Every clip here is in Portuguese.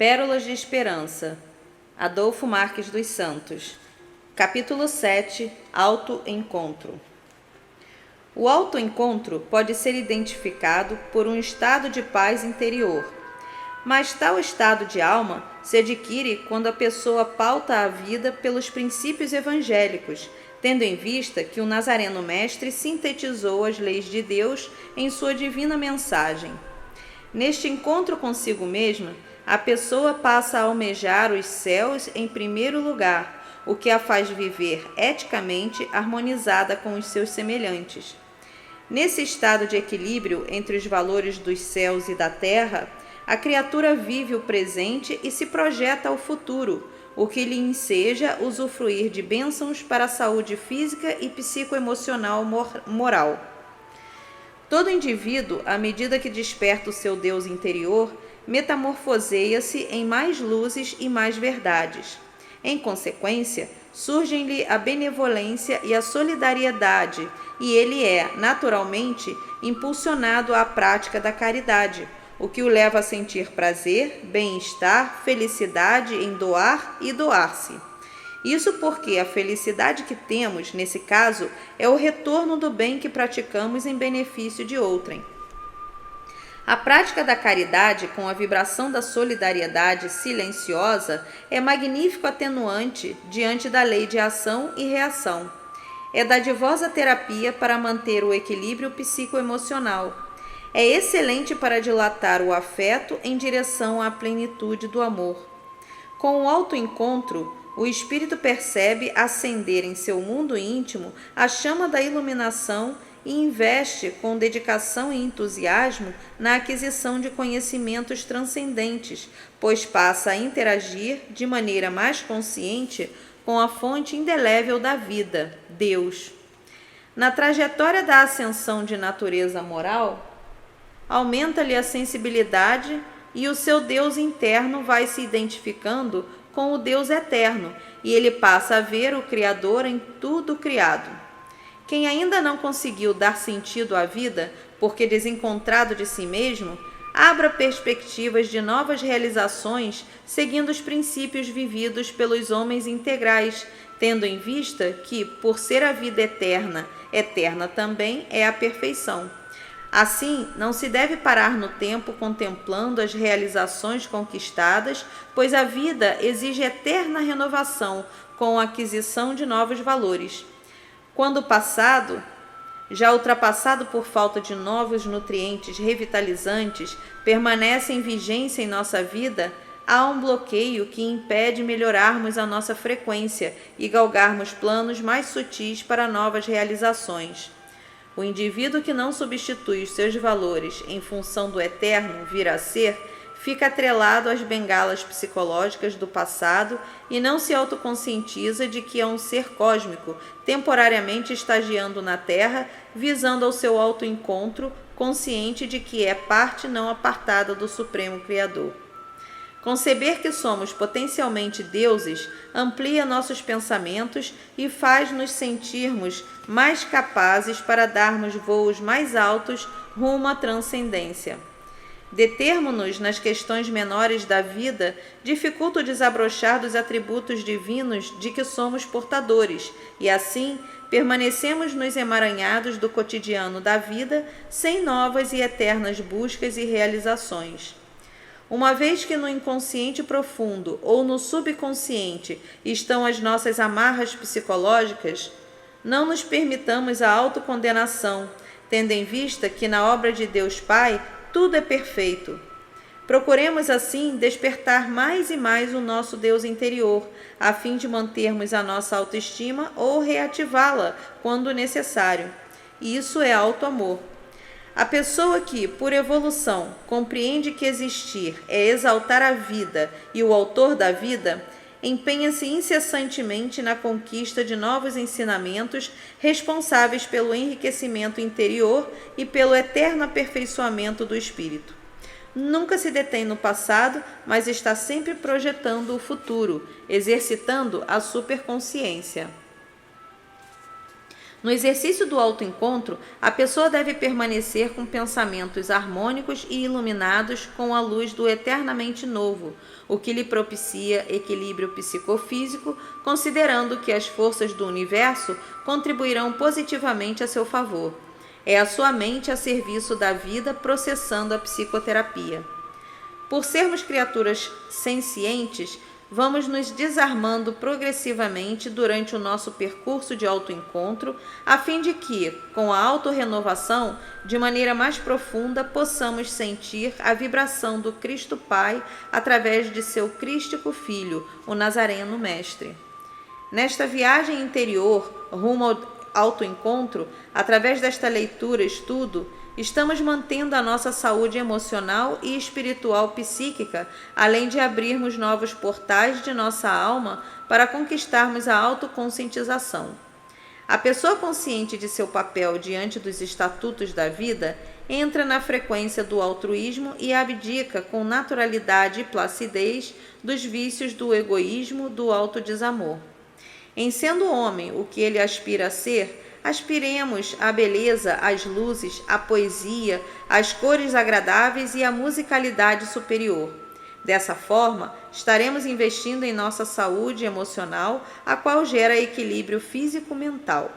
Pérolas de Esperança, Adolfo Marques dos Santos. Capítulo 7. Autoencontro. O autoencontro pode ser identificado por um estado de paz interior, mas tal estado de alma se adquire quando a pessoa pauta a vida pelos princípios evangélicos, tendo em vista que o Nazareno Mestre sintetizou as leis de Deus em sua divina mensagem. Neste encontro consigo mesma, a pessoa passa a almejar os céus em primeiro lugar, o que a faz viver eticamente harmonizada com os seus semelhantes. Nesse estado de equilíbrio entre os valores dos céus e da terra, a criatura vive o presente e se projeta ao futuro, o que lhe enseja usufruir de bênçãos para a saúde física e psicoemocional moral. Todo indivíduo, à medida que desperta o seu Deus interior, metamorfoseia-se em mais luzes e mais verdades. Em consequência, surgem-lhe a benevolência e a solidariedade, e ele é, naturalmente, impulsionado à prática da caridade, o que o leva a sentir prazer, bem-estar, felicidade em doar e doar-se. Isso porque a felicidade que temos, nesse caso, é o retorno do bem que praticamos em benefício de outrem. A prática da caridade, com a vibração da solidariedade silenciosa, é magnífico atenuante diante da lei de ação e reação. É dadivosa terapia para manter o equilíbrio psicoemocional. É excelente para dilatar o afeto em direção à plenitude do amor. Com o autoencontro, o espírito percebe acender em seu mundo íntimo a chama da iluminação e investe com dedicação e entusiasmo na aquisição de conhecimentos transcendentes, pois passa a interagir de maneira mais consciente com a fonte indelével da vida, Deus. Na trajetória da ascensão de natureza moral, aumenta-lhe a sensibilidade e o seu Deus interno vai se identificando com o Deus eterno, e ele passa a ver o Criador em tudo criado. Quem ainda não conseguiu dar sentido à vida, porque desencontrado de si mesmo, abra perspectivas de novas realizações seguindo os princípios vividos pelos homens integrais, tendo em vista que, por ser a vida eterna, eterna também é a perfeição. Assim, não se deve parar no tempo contemplando as realizações conquistadas, pois a vida exige eterna renovação com a aquisição de novos valores. Quando o passado, já ultrapassado por falta de novos nutrientes revitalizantes, permanece em vigência em nossa vida, há um bloqueio que impede melhorarmos a nossa frequência e galgarmos planos mais sutis para novas realizações. O indivíduo que não substitui os seus valores em função do eterno vir a ser, fica atrelado às bengalas psicológicas do passado e não se autoconscientiza de que é um ser cósmico, temporariamente estagiando na Terra, visando ao seu autoencontro, consciente de que é parte não apartada do Supremo Criador. Conceber que somos potencialmente deuses amplia nossos pensamentos e faz-nos sentirmos mais capazes para darmos voos mais altos rumo à transcendência. Determo-nos nas questões menores da vida dificulta o desabrochar dos atributos divinos de que somos portadores, e assim permanecemos nos emaranhados do cotidiano da vida sem novas e eternas buscas e realizações. Uma vez que no inconsciente profundo ou no subconsciente estão as nossas amarras psicológicas, não nos permitamos a autocondenação, tendo em vista que na obra de Deus Pai tudo é perfeito. Procuremos assim despertar mais e mais o nosso Deus interior, a fim de mantermos a nossa autoestima ou reativá-la quando necessário. Isso é auto-amor. A pessoa que, por evolução, compreende que existir é exaltar a vida e o autor da vida, empenha-se incessantemente na conquista de novos ensinamentos responsáveis pelo enriquecimento interior e pelo eterno aperfeiçoamento do espírito. Nunca se detém no passado, mas está sempre projetando o futuro, exercitando a superconsciência. No exercício do autoencontro, a pessoa deve permanecer com pensamentos harmônicos e iluminados com a luz do eternamente novo, o que lhe propicia equilíbrio psicofísico, considerando que as forças do universo contribuirão positivamente a seu favor. É a sua mente a serviço da vida processando a psicoterapia. Por sermos criaturas sencientes, vamos nos desarmando progressivamente durante o nosso percurso de autoencontro, a fim de que, com a autorrenovação, de maneira mais profunda, possamos sentir a vibração do Cristo Pai através de seu crístico Filho, o Nazareno Mestre. Nesta viagem interior, rumo ao autoencontro, através desta leitura e estudo, estamos mantendo a nossa saúde emocional e espiritual psíquica, além de abrirmos novos portais de nossa alma para conquistarmos a autoconscientização. A pessoa consciente de seu papel diante dos estatutos da vida entra na frequência do altruísmo e abdica com naturalidade e placidez dos vícios do egoísmo, do autodesamor. Em sendo homem o que ele aspira a ser, aspiremos à beleza, às luzes, à poesia, às cores agradáveis e à musicalidade superior. Dessa forma, estaremos investindo em nossa saúde emocional, a qual gera equilíbrio físico-mental.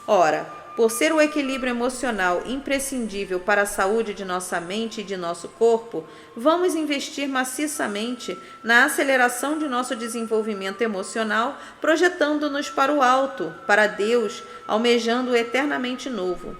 Ora, por ser o equilíbrio emocional imprescindível para a saúde de nossa mente e de nosso corpo, vamos investir maciçamente na aceleração de nosso desenvolvimento emocional, projetando-nos para o alto, para Deus, almejando o eternamente novo.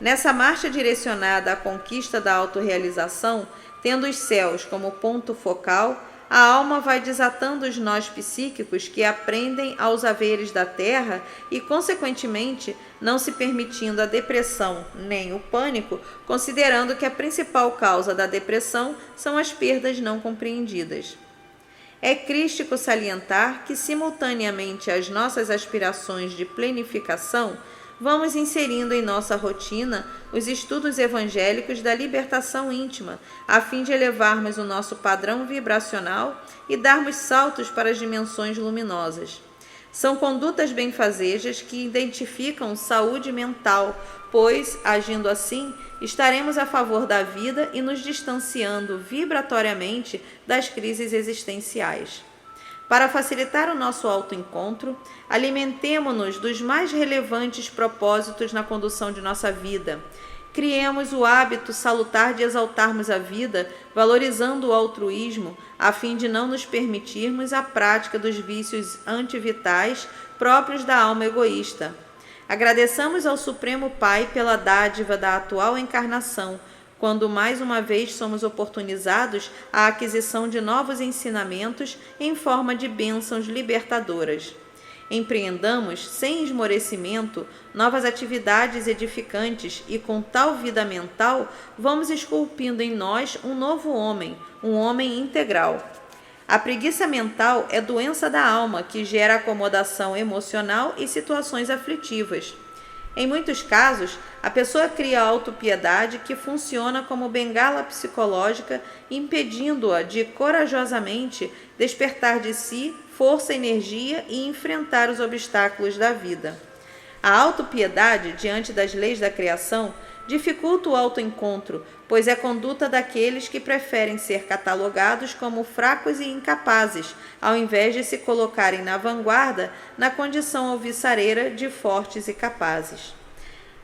Nessa marcha direcionada à conquista da autorrealização, tendo os céus como ponto focal, a alma vai desatando os nós psíquicos que aprendem aos haveres da terra e, consequentemente, não se permitindo a depressão nem o pânico, considerando que a principal causa da depressão são as perdas não compreendidas. É crístico salientar que, simultaneamente às nossas aspirações de plenificação, vamos inserindo em nossa rotina os estudos evangélicos da libertação íntima, a fim de elevarmos o nosso padrão vibracional e darmos saltos para as dimensões luminosas. São condutas benfazejas que identificam saúde mental, pois, agindo assim, estaremos a favor da vida e nos distanciando vibratoriamente das crises existenciais. Para facilitar o nosso autoencontro, alimentemo-nos dos mais relevantes propósitos na condução de nossa vida. Criemos o hábito salutar de exaltarmos a vida, valorizando o altruísmo, a fim de não nos permitirmos a prática dos vícios antivitais próprios da alma egoísta. Agradeçamos ao Supremo Pai pela dádiva da atual encarnação, quando mais uma vez somos oportunizados à aquisição de novos ensinamentos em forma de bênçãos libertadoras. Empreendamos, sem esmorecimento, novas atividades edificantes e, com tal vida mental, vamos esculpindo em nós um novo homem, um homem integral. A preguiça mental é doença da alma que gera acomodação emocional e situações aflitivas. Em muitos casos, a pessoa cria autopiedade que funciona como bengala psicológica, impedindo-a de corajosamente despertar de si força e energia e enfrentar os obstáculos da vida. A autopiedade, diante das leis da criação, dificulta o autoencontro, pois é conduta daqueles que preferem ser catalogados como fracos e incapazes, ao invés de se colocarem na vanguarda na condição alvissareira de fortes e capazes.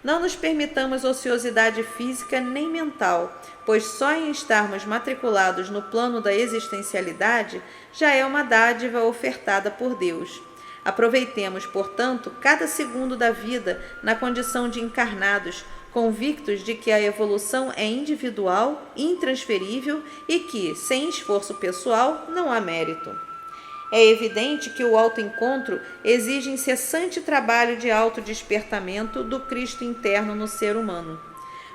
Não nos permitamos ociosidade física nem mental, pois só em estarmos matriculados no plano da existencialidade já é uma dádiva ofertada por Deus. Aproveitemos, portanto, cada segundo da vida na condição de encarnados, convictos de que a evolução é individual, intransferível e que, sem esforço pessoal, não há mérito. É evidente que o autoencontro exige incessante trabalho de autodespertamento do Cristo interno no ser humano.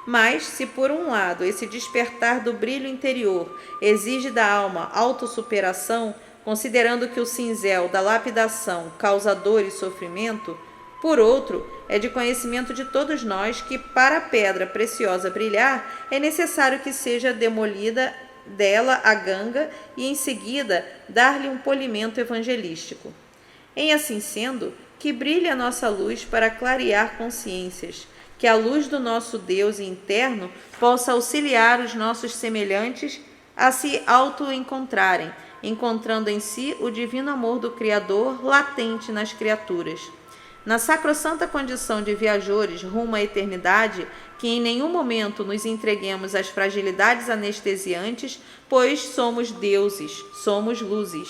Mas, se por um lado esse despertar do brilho interior exige da alma autossuperação, considerando que o cinzel da lapidação causa dor e sofrimento, por outro, é de conhecimento de todos nós que, para a pedra preciosa brilhar, é necessário que seja demolida dela a ganga e, em seguida, dar-lhe um polimento evangelístico. Em assim sendo, que brilhe a nossa luz para clarear consciências, que a luz do nosso Deus interno possa auxiliar os nossos semelhantes a se auto-encontrarem, encontrando em si o divino amor do Criador latente nas criaturas. Na sacrossanta condição de viajores rumo à eternidade, que em nenhum momento nos entreguemos às fragilidades anestesiantes, pois somos deuses, somos luzes.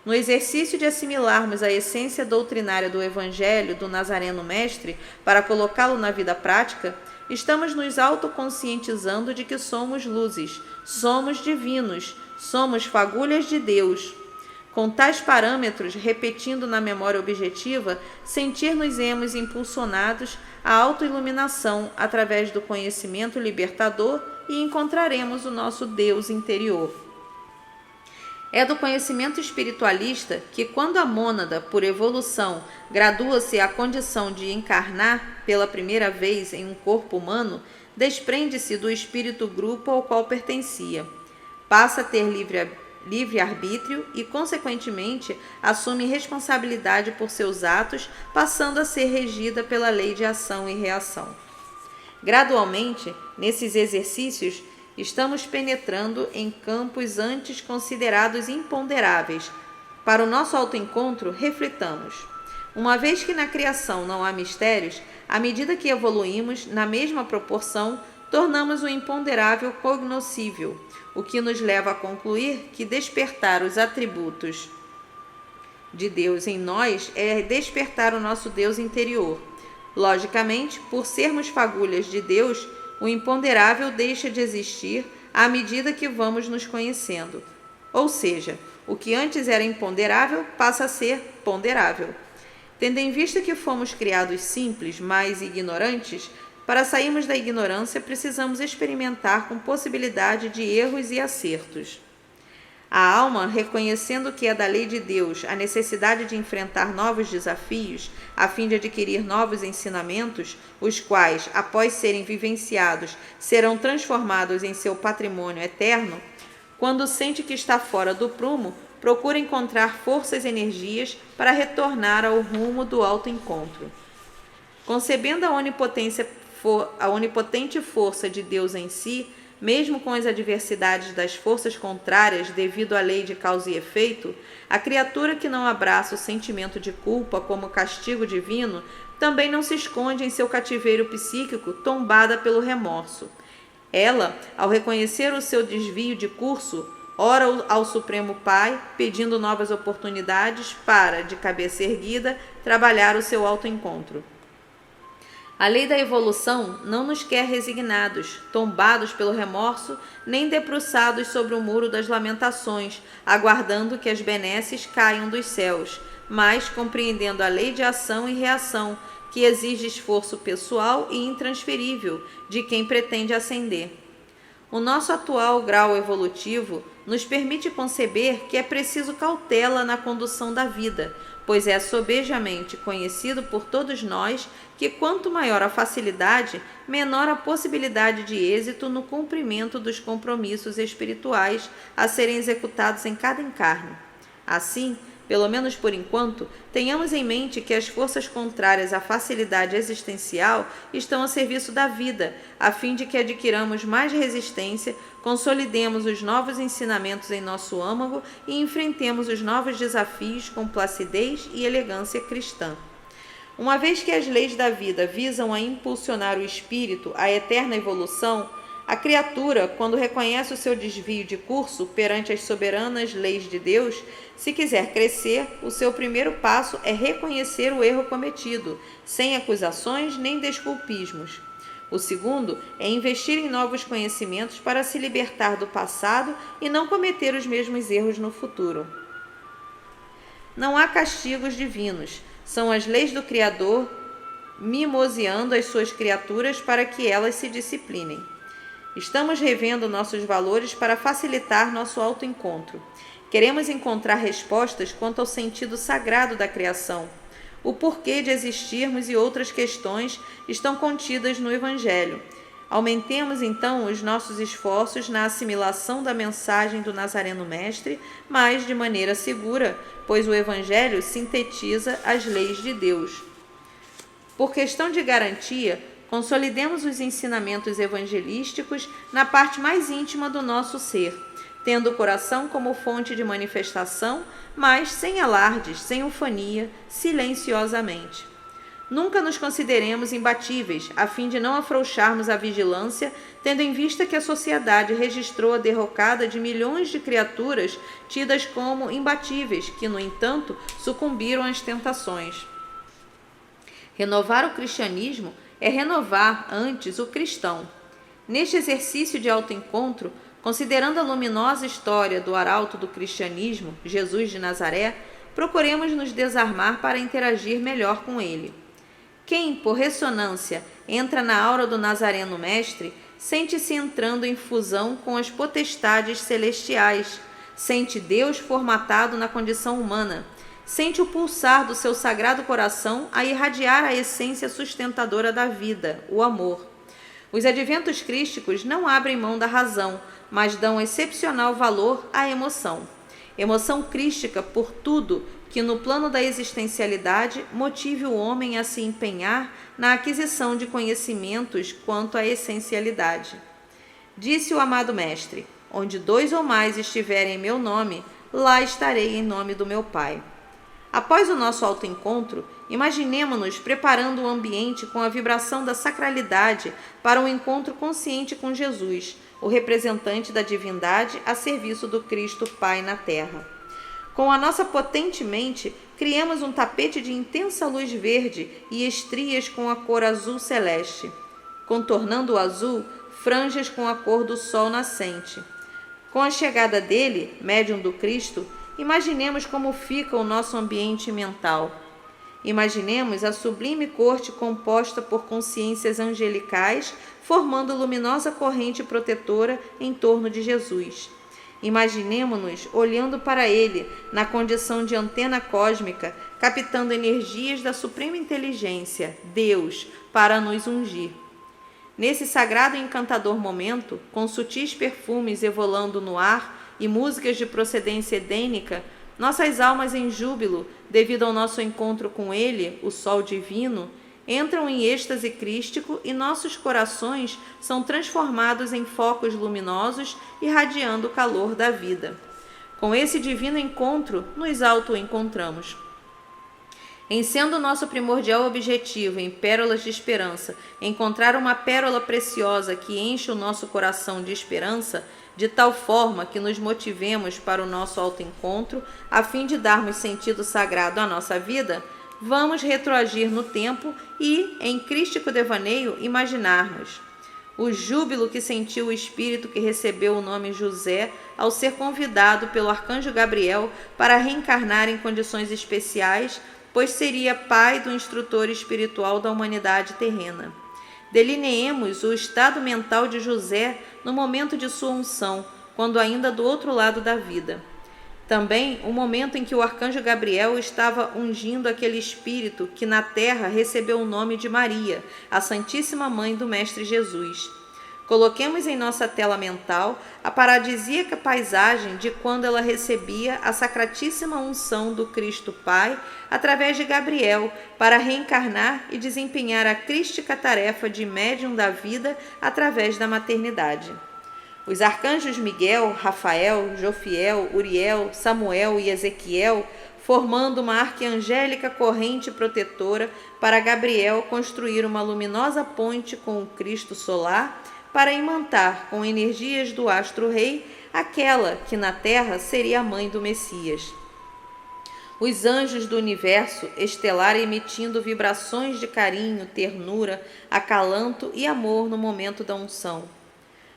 No exercício de assimilarmos a essência doutrinária do Evangelho do Nazareno Mestre para colocá-lo na vida prática, estamos nos autoconscientizando de que somos luzes, somos divinos, somos fagulhas de Deus. Com tais parâmetros, repetindo na memória objetiva, sentir-nos-emos impulsionados à autoiluminação através do conhecimento libertador e encontraremos o nosso Deus interior. É do conhecimento espiritualista que, quando a mônada, por evolução, gradua-se à condição de encarnar pela primeira vez em um corpo humano, desprende-se do espírito-grupo ao qual pertencia. Passa a ter livre-arbítrio e, consequentemente, assume responsabilidade por seus atos, passando a ser regida pela lei de ação e reação. Gradualmente, nesses exercícios, estamos penetrando em campos antes considerados imponderáveis. Para o nosso autoencontro, reflitamos. Uma vez que na criação não há mistérios, à medida que evoluímos, na mesma proporção, tornamos o imponderável cognoscível, o que nos leva a concluir que despertar os atributos de Deus em nós é despertar o nosso Deus interior. Logicamente, por sermos fagulhas de Deus, o imponderável deixa de existir à medida que vamos nos conhecendo. Ou seja, o que antes era imponderável passa a ser ponderável. Tendo em vista que fomos criados simples, mas ignorantes, para sairmos da ignorância precisamos experimentar com possibilidade de erros e acertos. A alma, reconhecendo que é da lei de Deus a necessidade de enfrentar novos desafios, a fim de adquirir novos ensinamentos, os quais, após serem vivenciados, serão transformados em seu patrimônio eterno, quando sente que está fora do prumo, procura encontrar forças e energias para retornar ao rumo do autoencontro. Concebendo a onipotente força de Deus em si, mesmo com as adversidades das forças contrárias devido à lei de causa e efeito, a criatura que não abraça o sentimento de culpa como castigo divino também não se esconde em seu cativeiro psíquico tombada pelo remorso. Ela, ao reconhecer o seu desvio de curso, ora ao Supremo Pai, pedindo novas oportunidades para, de cabeça erguida, trabalhar o seu autoencontro. A lei da evolução não nos quer resignados, tombados pelo remorso, nem debruçados sobre o muro das lamentações, aguardando que as benesses caiam dos céus, mas compreendendo a lei de ação e reação, que exige esforço pessoal e intransferível de quem pretende ascender. O nosso atual grau evolutivo nos permite conceber que é preciso cautela na condução da vida, pois é sobejamente conhecido por todos nós que quanto maior a facilidade, menor a possibilidade de êxito no cumprimento dos compromissos espirituais a serem executados em cada encarne. Assim, pelo menos por enquanto, tenhamos em mente que as forças contrárias à facilidade existencial estão a serviço da vida, a fim de que adquiramos mais resistência, consolidemos os novos ensinamentos em nosso âmago e enfrentemos os novos desafios com placidez e elegância cristã. Uma vez que as leis da vida visam a impulsionar o espírito à eterna evolução, a criatura, quando reconhece o seu desvio de curso perante as soberanas leis de Deus, se quiser crescer, o seu primeiro passo é reconhecer o erro cometido, sem acusações nem desculpismos. O segundo é investir em novos conhecimentos para se libertar do passado e não cometer os mesmos erros no futuro. Não há castigos divinos, são as leis do Criador mimoseando as suas criaturas para que elas se disciplinem. Estamos revendo nossos valores para facilitar nosso autoencontro. Queremos encontrar respostas quanto ao sentido sagrado da criação. O porquê de existirmos e outras questões estão contidas no Evangelho. Aumentemos então os nossos esforços na assimilação da mensagem do Nazareno Mestre, mas de maneira segura, pois o Evangelho sintetiza as leis de Deus. Por questão de garantia, consolidemos os ensinamentos evangelísticos na parte mais íntima do nosso ser, tendo o coração como fonte de manifestação, mas sem alardes, sem ufania, silenciosamente. Nunca nos consideremos imbatíveis, a fim de não afrouxarmos a vigilância, tendo em vista que a sociedade registrou a derrocada de milhões de criaturas tidas como imbatíveis, que, no entanto, sucumbiram às tentações. Renovar o cristianismo é renovar antes o cristão. Neste exercício de autoencontro, considerando a luminosa história do arauto do cristianismo, Jesus de Nazaré, procuremos nos desarmar para interagir melhor com ele. Quem, por ressonância, entra na aura do Nazareno Mestre, sente-se entrando em fusão com as potestades celestiais, sente Deus formatado na condição humana, sente o pulsar do seu sagrado coração a irradiar a essência sustentadora da vida, o amor. Os adventos crísticos não abrem mão da razão, mas dão excepcional valor à emoção. Emoção crística por tudo que no plano da existencialidade motive o homem a se empenhar na aquisição de conhecimentos quanto à essencialidade. Disse o amado Mestre: onde 2 ou mais estiverem em meu nome, lá estarei em nome do meu Pai. Após o nosso autoencontro, imaginemo-nos preparando o ambiente com a vibração da sacralidade para um encontro consciente com Jesus, o representante da divindade a serviço do Cristo Pai na Terra. Com a nossa potente mente, criemos um tapete de intensa luz verde e estrias com a cor azul celeste. Contornando o azul, franjas com a cor do sol nascente. Com a chegada dele, médium do Cristo, imaginemos como fica o nosso ambiente mental. Imaginemos a sublime corte composta por consciências angelicais, formando luminosa corrente protetora em torno de Jesus. Imaginemo-nos olhando para ele, na condição de antena cósmica, captando energias da suprema inteligência, Deus, para nos ungir. Nesse sagrado e encantador momento, com sutis perfumes evolando no ar e músicas de procedência edênica, nossas almas em júbilo, devido ao nosso encontro com ele, o Sol Divino, entram em êxtase crístico e nossos corações são transformados em focos luminosos, irradiando o calor da vida. Com esse divino encontro, nos auto-encontramos. Em sendo nosso primordial objetivo em Pérolas de Esperança encontrar uma pérola preciosa que enche o nosso coração de esperança, de tal forma que nos motivemos para o nosso autoencontro, a fim de darmos sentido sagrado à nossa vida, vamos retroagir no tempo e, em crístico devaneio, imaginarmos o júbilo que sentiu o espírito que recebeu o nome José ao ser convidado pelo arcanjo Gabriel para reencarnar em condições especiais, pois seria pai do instrutor espiritual da humanidade terrena. Delineemos o estado mental de José no momento de sua unção, quando ainda do outro lado da vida. Também o momento em que o arcanjo Gabriel estava ungindo aquele espírito que na terra recebeu o nome de Maria, a Santíssima Mãe do Mestre Jesus. Coloquemos em nossa tela mental a paradisíaca paisagem de quando ela recebia a sacratíssima unção do Cristo Pai através de Gabriel para reencarnar e desempenhar a crística tarefa de médium da vida através da maternidade. Os arcanjos Miguel, Rafael, Jofiel, Uriel, Samuel e Ezequiel, formando uma arquiangélica corrente protetora para Gabriel construir uma luminosa ponte com o Cristo solar, para imantar com energias do astro-rei aquela que na terra seria a mãe do Messias. Os anjos do universo estelar emitindo vibrações de carinho, ternura, acalanto e amor no momento da unção.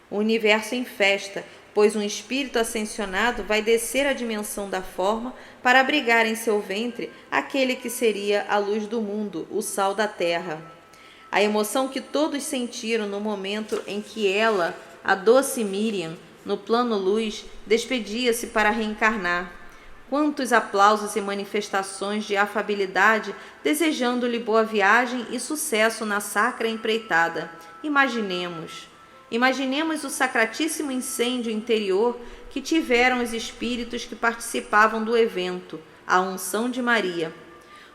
O universo em festa, pois um espírito ascensionado vai descer à dimensão da forma para abrigar em seu ventre aquele que seria a luz do mundo, o sal da terra. A emoção que todos sentiram no momento em que ela, a doce Miriam, no plano luz, despedia-se para reencarnar. Quantos aplausos e manifestações de afabilidade, desejando-lhe boa viagem e sucesso na sacra empreitada. Imaginemos o sacratíssimo incêndio interior que tiveram os espíritos que participavam do evento, a unção de Maria,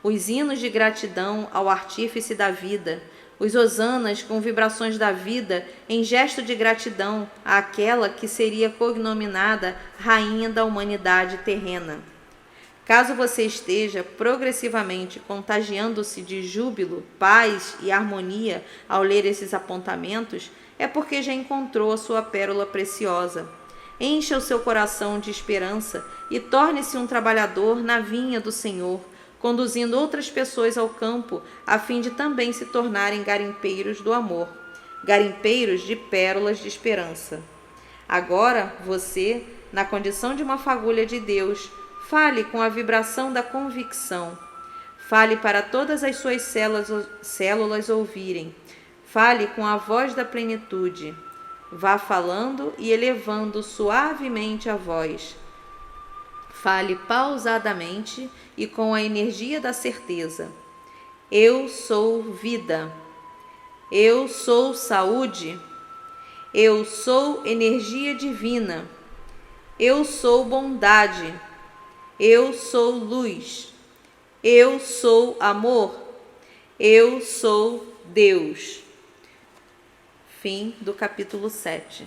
os hinos de gratidão ao artífice da vida, os hosanas com vibrações da vida em gesto de gratidão àquela que seria cognominada Rainha da Humanidade terrena. Caso você esteja progressivamente contagiando-se de júbilo, paz e harmonia ao ler esses apontamentos, é porque já encontrou a sua pérola preciosa. Encha o seu coração de esperança e torne-se um trabalhador na vinha do Senhor, conduzindo outras pessoas ao campo, a fim de também se tornarem garimpeiros do amor, garimpeiros de pérolas de esperança. Agora, você, na condição de uma fagulha de Deus, fale com a vibração da convicção. Fale para todas as suas células ouvirem. Fale com a voz da plenitude. Vá falando e elevando suavemente a voz. Fale pausadamente e com a energia da certeza. Eu sou vida. Eu sou saúde. Eu sou energia divina. Eu sou bondade. Eu sou luz. Eu sou amor. Eu sou Deus. Fim do capítulo 7.